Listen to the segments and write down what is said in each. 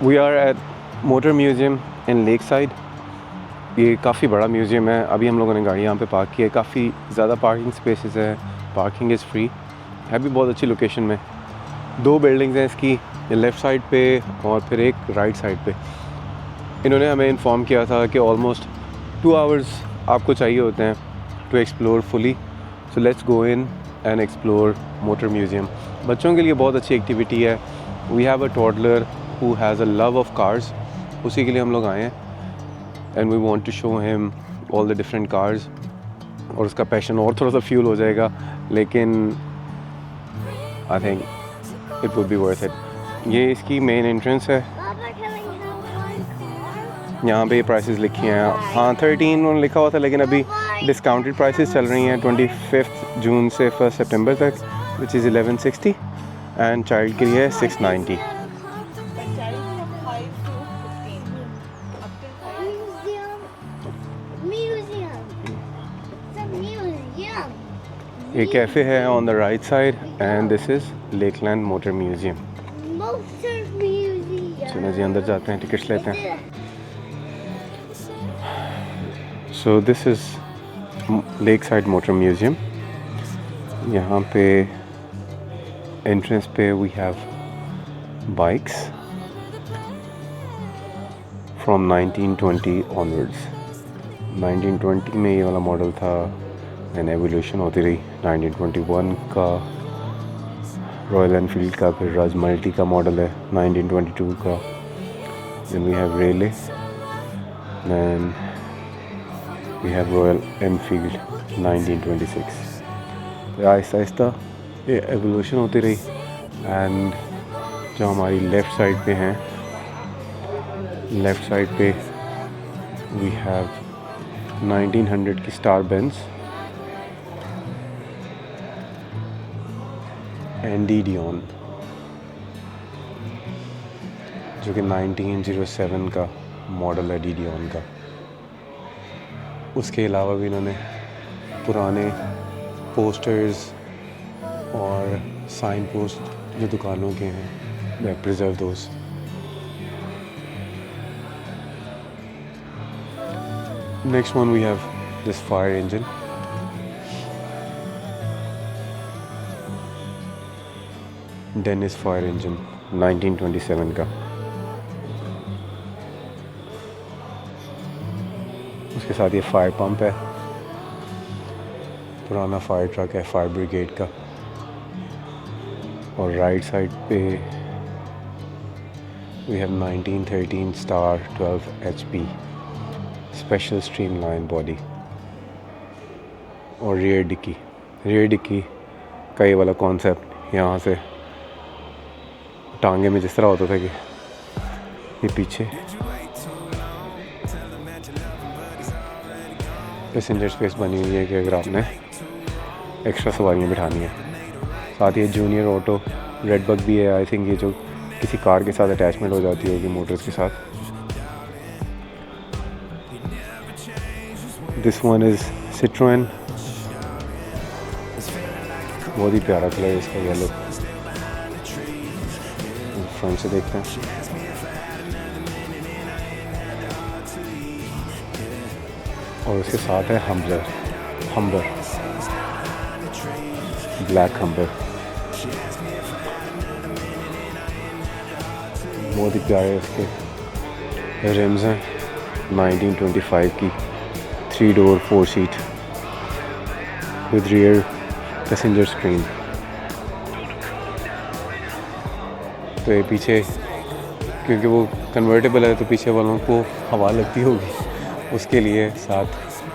We are at motor museum in lake side. ये काफ़ी बड़ा म्यूज़ियम है। अभी हम लोगों ने गाड़ी यहाँ पे पार्क की है। काफ़ी ज़्यादा पार्किंग स्पेसेस है, पार्किंग इज़ फ्री, है भी बहुत अच्छी लोकेशन में। 2 बिल्डिंग्स हैं इसकी, लेफ़्ट साइड पे और फिर एक राइट साइड पे। इन्होंने हमें इन्फॉर्म किया था कि ऑलमोस्ट 2 आवर्स आपको चाहिए होते हैं to explore fully. So let's go in and explore motor museum. बच्चों के लिए बहुत अच्छी एक्टिविटी है। We have a toddler who has a love of cars, उसी के लिए हम लोग आए हैं। And we want to show him all the different cars, और उसका पैशन और थोड़ा सा फ्यूल हो जाएगा, लेकिन I think it would be worth it. ये इसकी मेन एंट्रेंस है। यहाँ पे प्राइसेस लिखी हैं। हाँ 13 उन्होंने लिखा हुआ था, लेकिन अभी डिस्काउंटेड प्राइसेस चल रही हैं 25 जून से 1 सितंबर तक, विच इज़ 1160, एंड चाइल्ड के लिए 690। ये कैफ़े है on the right side, and this is Lakeland motor museum. चलो जी अंदर जाते हैं, टिकट्स लेते हैं। So this is lakeside motor museum. यहाँ पे एंट्रेंस पे we have bikes from 1920 onwards. 1920 में ये वाला मॉडल था, एंड एवोल्यूशन होती रही। 1921 का रॉयल एनफील्ड का, फिर राजमल्टी का मॉडल है 1922 का। Then we have Riley, then we have Royal Enfield 1926। तो आहिस्ता आहिस्ता ये एवोल्यूशन होती रही। एंड जो हमारी लेफ़्ट साइड पे हैं, लेफ़्ट साइड पे वी हैव 1900 की स्टार बेंज एंडी डियोन, जो कि 1907 का मॉडल है डी डियोन का। उसके अलावा भी इन्होंने पुराने पोस्टर्स और साइन पोस्ट जो दुकानों के हैं, they preserve those. Next one we have this fire engine. Dennis fire engine 1927 का। उसके साथ ये फायर पंप है, पुराना फायर ट्रक है फायर ब्रिगेड का। और राइट साइड पे we have 1913 star 12 HP special streamline body. और रियर डिक्की का ये वाला कॉन्सेप्ट, यहाँ से टांगे में जिस तरह होता था कि ये पीछे पैसेंजर स्पेस बनी हुई है कि अगर आपने एक्स्ट्रा सवारियाँ बिठानी है। साथ ही जूनियर ऑटो रेडबग भी है। आई थिंक ये जो किसी कार के साथ अटैचमेंट हो जाती होगी मोटर्स के साथ। दिस वन इज़ सिट्रोएन, बहुत ही प्यारा कलर है इसका, येलो। फ्रंट से देखते हैं। और उसके साथ है हम्बर ब्लैक हम्बर, बहुत ही प्यारे इसके रिम्स हैं। 1925 की 3 door 4 seat with rear passenger screen. तो ये पीछे क्योंकि वो कन्वर्टेबल है तो पीछे वालों को हवा लगती होगी, उसके लिए साथ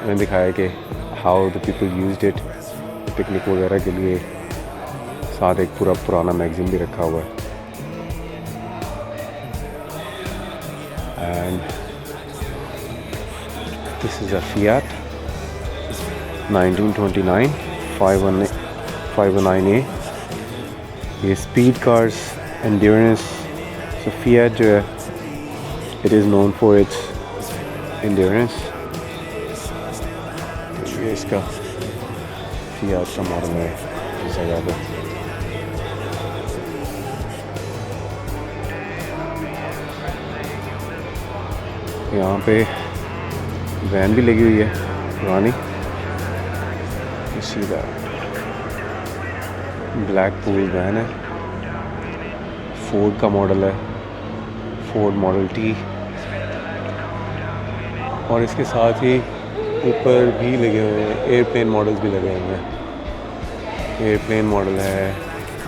मैंने दिखाया कि how the people used it picnic वगैरह के लिए। साथ एक पूरा पुराना मैगज़ीन भी रखा हुआ है। And this is a fiat 1929 519A। ये स्पीड कार्स एंड्योरेंस। सो फिएट जो है it is known for its endurance. ये इसका फिएट का मॉडल है जैसा याद है। यहाँ पे वैन भी लगी हुई है पुरानी, सीधा ब्लैक पूल वैन है, फोर्ड का मॉडल है, फोर्ड मॉडल टी। और इसके साथ ही ऊपर भी लगे हुए हैं एयरप्लेन मॉडल्स भी लगे हुए हैं। एयरप्लेन मॉडल है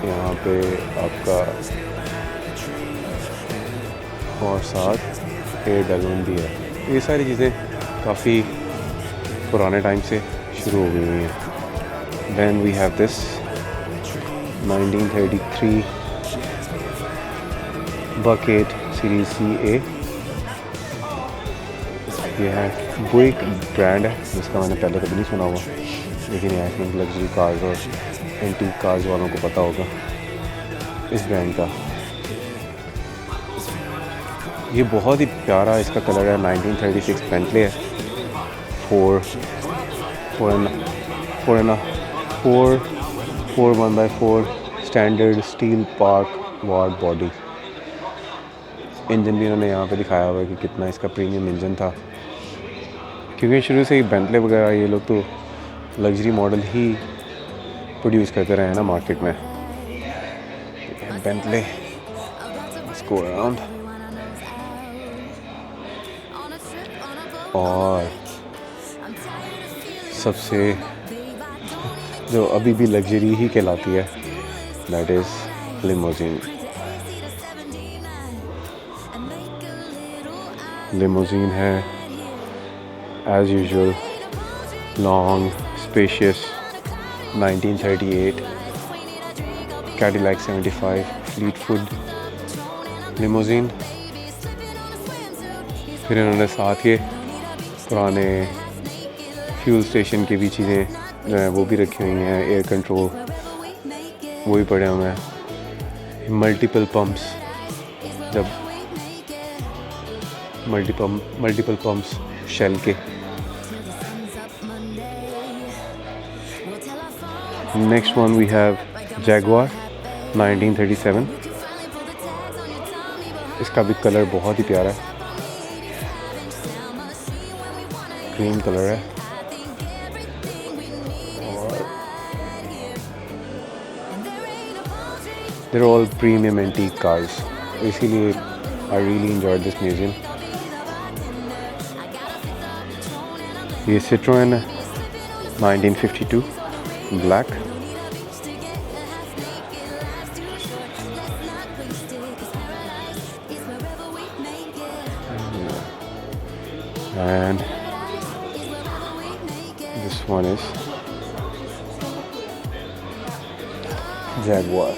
यहाँ पे आपका, और साथ एयर बैलून भी है। ये सारी चीज़ें काफ़ी पुराने टाइम से शुरू हो गई हुई हैं। Then we have this 1933 bucket series CA। ये है बुइक ब्रांड है जिसका मैंने पहले कभी नहीं सुना हुआ, लेकिन आई थिंक लग्जरी कार्स और एंटीक कार्स वालों को पता होगा इस ब्रांड का। ये बहुत ही प्यारा इसका कलर है, 1936 बेंटले है, 4.1/4 standard steel park ward body. Engine भी इन्होंने यहाँ पे दिखाया हुआ है कि कितना इसका प्रीमियम इंजन था, क्योंकि शुरू से ही बेंटले वगैरह ये लोग तो लग्जरी मॉडल ही प्रोड्यूस करते रहे हैं ना मार्केट में। Bentley, let's go around. और सबसे जो अभी भी लग्जरी ही कहलाती है, दैट इज़ लिमोजीन। लिमोजीन है as usual, long spacious 1938 Cadillac 75 Fleetwood limousine. फिर इन्होंने साथ ये पुराने फ्यूल स्टेशन की भी चीज़ें जो हैं वो भी रखी हुई हैं, एयर कंट्रोल वो भी पड़े हुए हैं, मल्टीपल पंप्स, जब मल्टीपल पंप्स शेल के। Next one we have Jaguar 1937। इसका भी कलर बहुत ही प्यारा है, क्रीम कलर है। They're all premium antique cars. इसीलिए I really enjoyed this museum. ये Citroen 1952 black. And this one is Jaguar.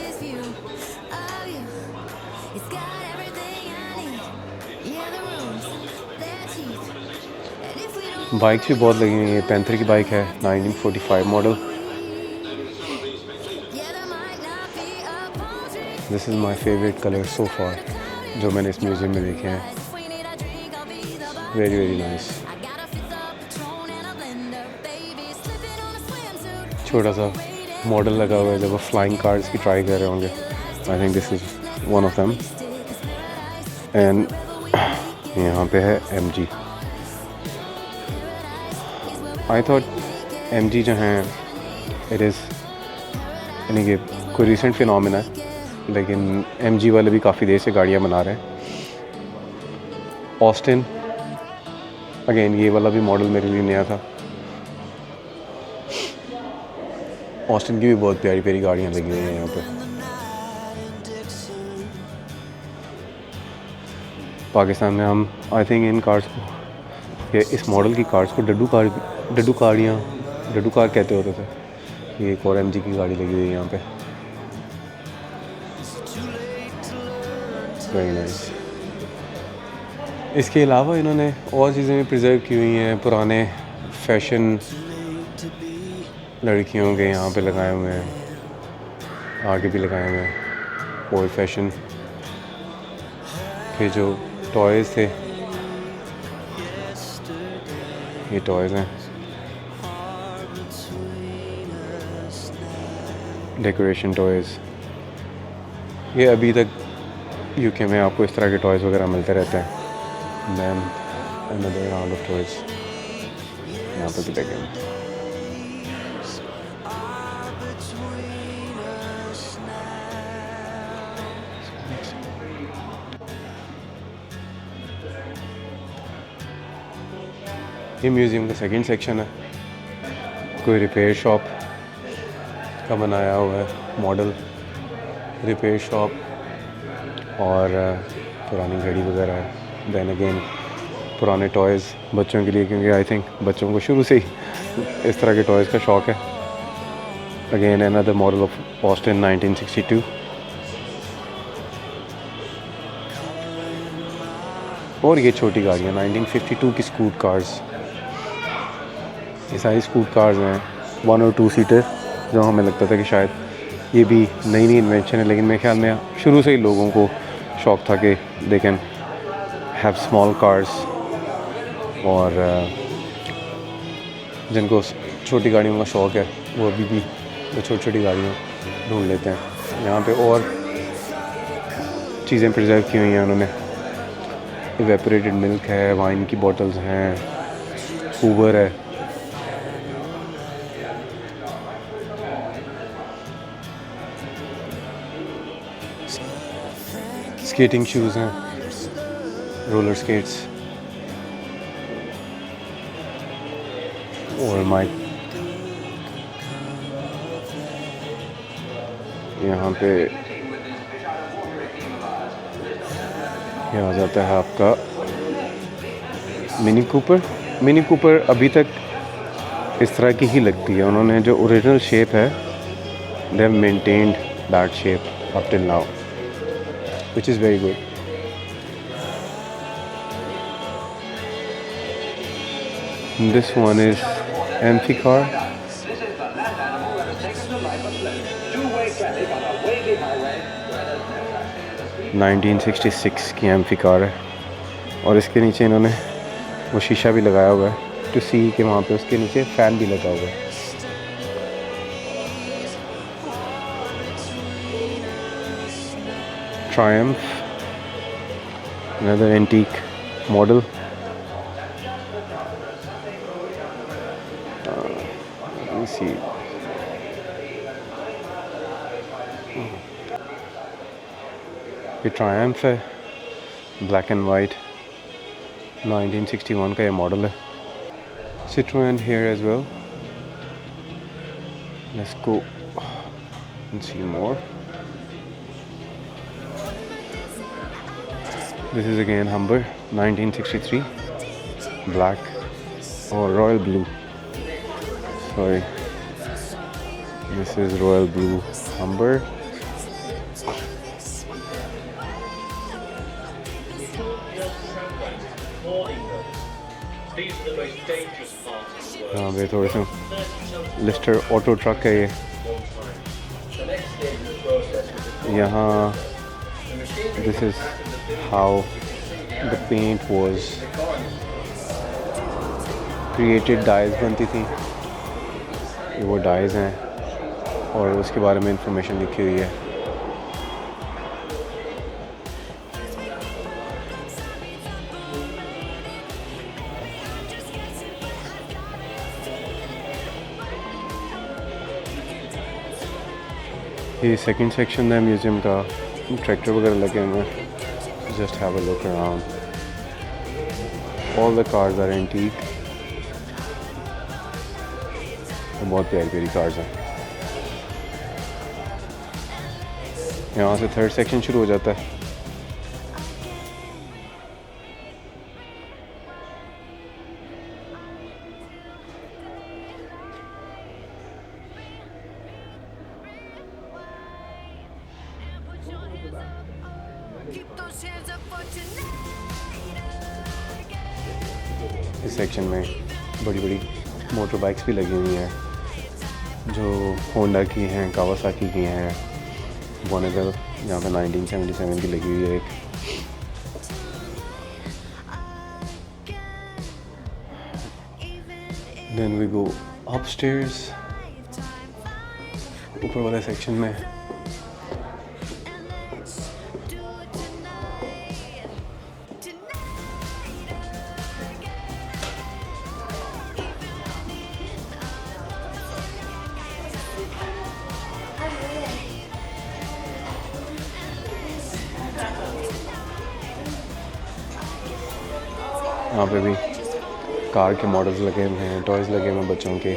Bikes भी बहुत लगी हुई हैं। पैंथर की बाइक है 1945 model. This is my favourite colour so far जो मैंने इस म्यूज़ियम में देखे हैं। Very very nice. छोटा सा मॉडल लगा हुआ है, जब वो फ्लाइंग कार्स की ट्राई कर रहे होंगे। I think this is one of them. And यहाँ पे है MG। आई थॉट MG जो हैं इट इज़ यानी कि कोई रिसेंट फिनोमेना है, लेकिन MG वाले भी काफ़ी देर से गाड़ियाँ बना रहे हैं। ऑस्टिन अगेन, ये वाला भी मॉडल मेरे लिए नया था। ऑस्टिन की भी बहुत प्यारी प्यारी गाड़ियाँ लगी हुई हैं यहाँ पे। पाकिस्तान में हम आई थिंक इन कार्स को, ये इस मॉडल की कार्स को डड्डू कार कहते होते थे। ये एक और MG की गाड़ी लगी हुई है यहाँ पे, वेरी नाइस। इसके अलावा इन्होंने और चीज़ें भी प्रिजर्व की हुई हैं। पुराने फैशन लड़कियों के यहाँ पे लगाए हुए हैं, आगे भी लगाए हुए हैं ओल्ड फैशन के जो टॉयज़ थे। ये टॉयज़ हैं, डेकोरेशन टॉयज़। ये अभी तक UK में आपको इस तरह के टॉयज़ वगैरह मिलते रहते हैं। Then another round of toys यहाँ पे भी लगे हैं। ये म्यूज़ियम का सेकंड सेक्शन है, कोई रिपेयर शॉप का बनाया हुआ है मॉडल, रिपेयर शॉप और पुरानी घड़ी वगैरह है। दैन अगेन पुराने टॉयज़ बच्चों के लिए, क्योंकि आई थिंक बच्चों को शुरू से ही इस तरह के टॉयज़ का शौक़ है। Again another model of Austin 1962। और ये छोटी गाड़ियाँ 1952 की स्कूट कार्स, ये सारी स्कूट कार्स हैं 1 और 2 सीटर, जो हमें लगता था कि शायद ये भी नई नई इन्वेंशन है, लेकिन मेरे ख्याल में शुरू से ही लोगों को शौक़ था कि they can have small cars, और जिनको छोटी गाड़ियों का शौक़ है वो अभी भी वो छोटी छोटी गाड़ियाँ ढूंढ लेते हैं। यहाँ पे और चीज़ें प्रिजर्व की हुई हैं उन्होंने, इवेपोरेटेड मिल्क है, वाइन की बॉटल्स हैं, हूवर है। स्केटिंग शूज़ हैं, रोलर स्केट्स और माइक। यहाँ पे ये आ जाता है आपका मिनी कूपर। मिनी कूपर अभी तक इस तरह की ही लगती है, उन्होंने जो ओरिजिनल शेप है they have maintained that shape up till now, which is very good. This one is Amphicar. 1966 की Amphicar है, और इसके नीचे इन्होंने वो शीशा भी लगाया हुआ है टू सी कि वहाँ पे उसके नीचे फ़ैन भी लगा हुआ है। Triumph, another antique model. Let me see. ये Triumph है, black and white, 1961 का ये मॉडल है। Citroen here as well. Let's go and see more. This is again Humber 1963, black or royal blue. Sorry, this is royal blue Humber. हाँ भाई थोड़ा सा Leicester auto truck है ये। यहाँ this is how the paint was created, dyes बनती थी, ये वो डाइज हैं और उसके बारे में इंफॉर्मेशन लिखी हुई है। ये सेकंड सेक्शन है म्यूज़ियम का, ट्रैक्टर वगैरह लगे हुए हैं। Just have a look around. All the cars are antique. बहुत प्यारी प्यारी कार्स हैं। यहाँ से थर्ड सेक्शन शुरू हो जाता है। इस सेक्शन में बड़ी बड़ी मोटर बाइक्स भी लगी हुई हैं, जो होंडा की हैं, कावासाकी की हैं, बोनेगल यहाँ पे 1977 की लगी हुई है एक। देन वी गो अपस्टेयर्स, ऊपर वाले सेक्शन में यहाँ पे भी कार के मॉडल्स लगे हुए हैं, टॉयज़ लगे हुए हैं बच्चों के।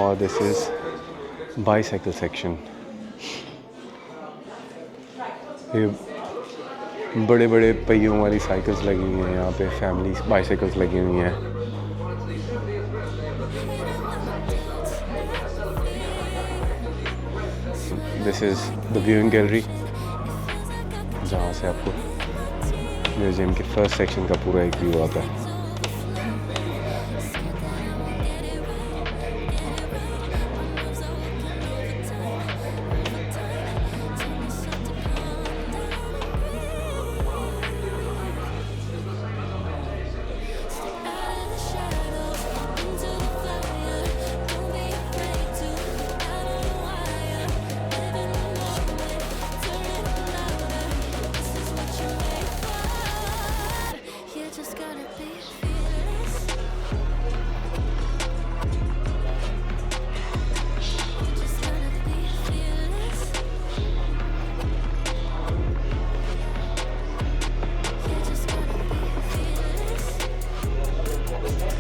और दिस इज़ बाईसाइकिल सेक्शन। ये बड़े बड़े पहियों वाली साइकिल्स लगी हुई हैं यहाँ पे, फैमिली बाईसाइकिल्स लगी हुई हैं। This is the viewing gallery, जहाँ से आपको म्यूज़ियम के फर्स्ट सेक्शन का पूरा एक व्यू आता है।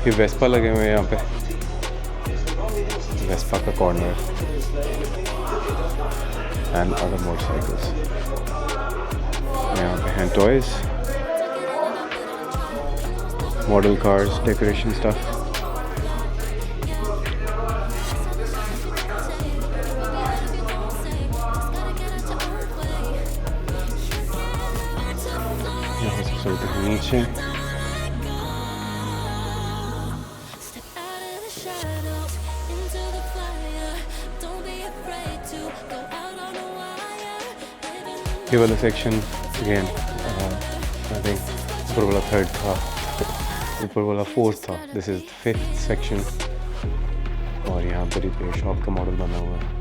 ये वेस्पा लगे हुए हैं यहाँ पे, वेस्पा का कॉर्नर एंड अदर मोटरसाइकिल्स। यहाँ पे हैं toys, model cars, decoration stuff. यहाँ से चलते हैं नीचे। ये वाला सेक्शन अगेन आई थिंक ऊपर वाला थर्ड था, ऊपर वाला फोर्थ था। This is fifth section. और यहाँ पर रिपेयर शॉप का मॉडल बना हुआ है।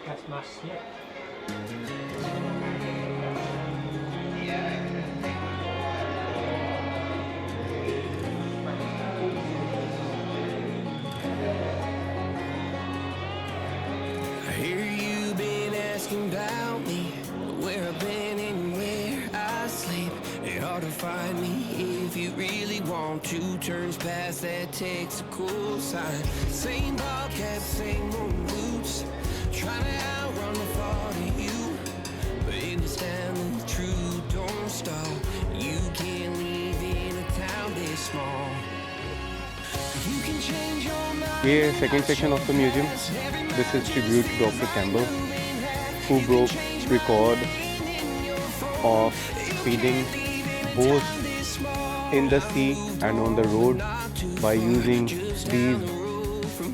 That's my slip. I hear you been asking about me, where I've been and where I sleep. It's hard to find me if you really want to. Turns past that takes a cool sign. Same bobcat, same old roots. Trying to outrun the thought of you, but understand the truth don't stop. You can't live in a town this small. You can change your mind. ये second section of the museum. This is tribute to doctor Campbell, who broke record of speeding both in the sea and on the road by using these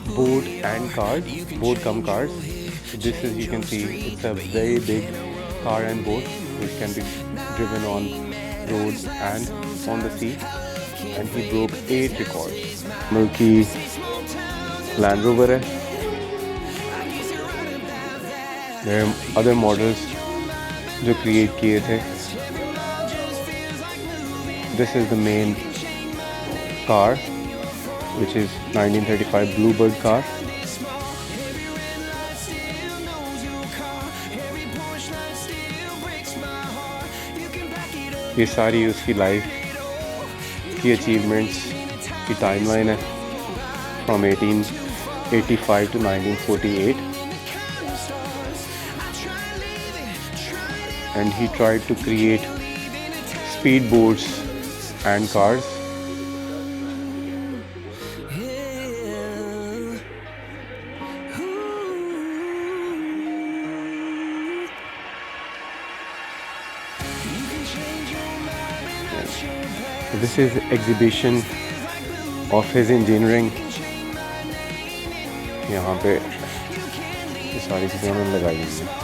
boat and cars, boat cum cars. This is, you can see, it's a very big car and boat which can be driven on road and on the sea, and he broke 8 records. Mulki Land Rover है। There are other models जो create किए थे। This is the main car, which is 1935 Bluebird car. ये सारी उसकी life की achievements की timeline है, from 1885 to 1948, and he tried to create speedboats and cars. This is exhibition of his engineering. यहाँ पे ये सारी चीज़ें उन्होंने लगाई हुई हैं।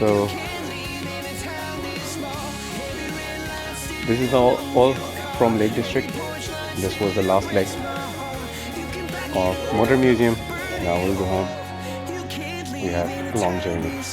So this is all from Lake District. This was the last leg of Motor Museum. Now we'll go home. We have a long journey.